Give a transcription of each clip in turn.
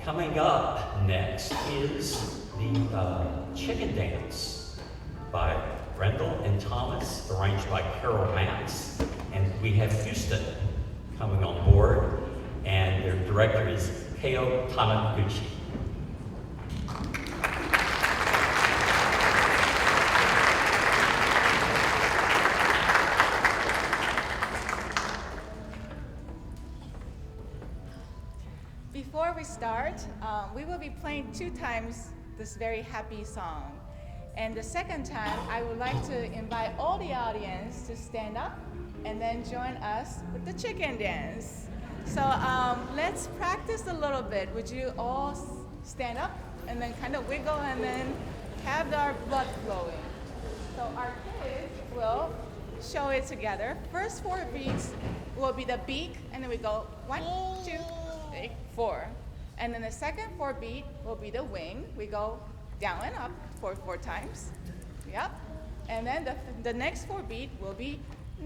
Coming up next is the Chicken Dance by Rendall and Thomas, arranged by Matz. And we have Houston coming on board, and their director is a.k.a. Taniguchi. Before we start, we will be playing 2 times this very happy song. And the second time, I would like to invite all the audience to stand up and then join us with the chicken dance. So let's practice a little bit. Would you all stand up and then kind of wiggle and then have our blood flowing? So our kids will show it together. First 4 beats will be the beak, and then we go 1, 2, 3, 4. And then the second 4 beat will be the wing. We go down and up 4 times. Yep. And then the next 4 beat will be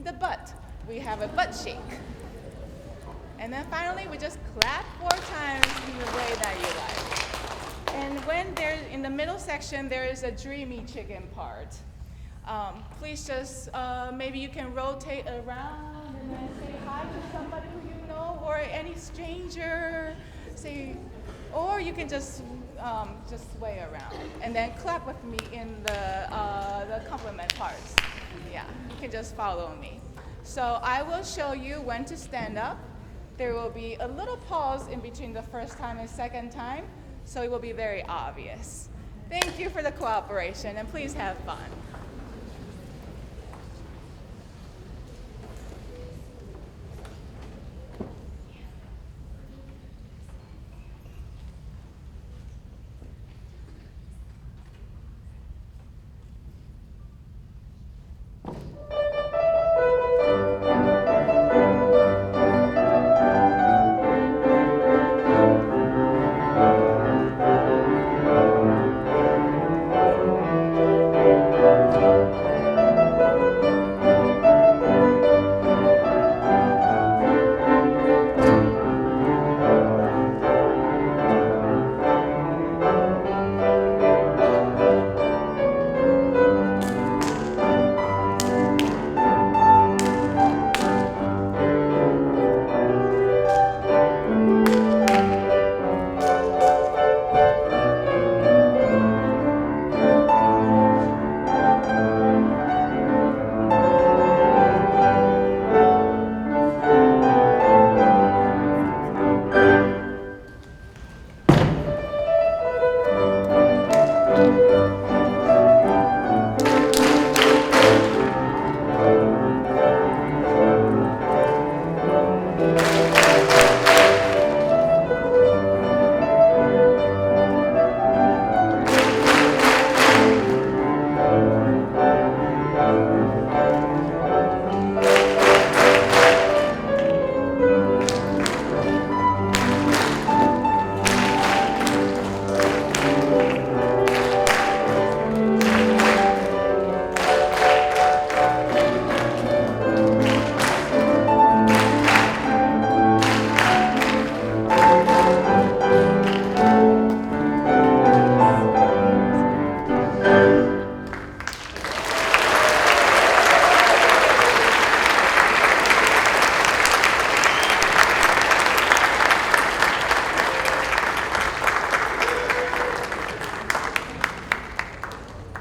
the butt. We have a butt shake. And then finally, we just clap 4 times in the way that you like. And when there's in the middle section, there is a dreamy chicken part. Please just, maybe you can rotate around and then say hi to somebody who you know or any stranger. Or you can just sway around and then clap with me in the compliment parts. Yeah, you can just follow me. So I will show you when to stand up. There will be a little pause in between the first time and second time, so it will be very obvious. Thank you for the cooperation, and please have fun.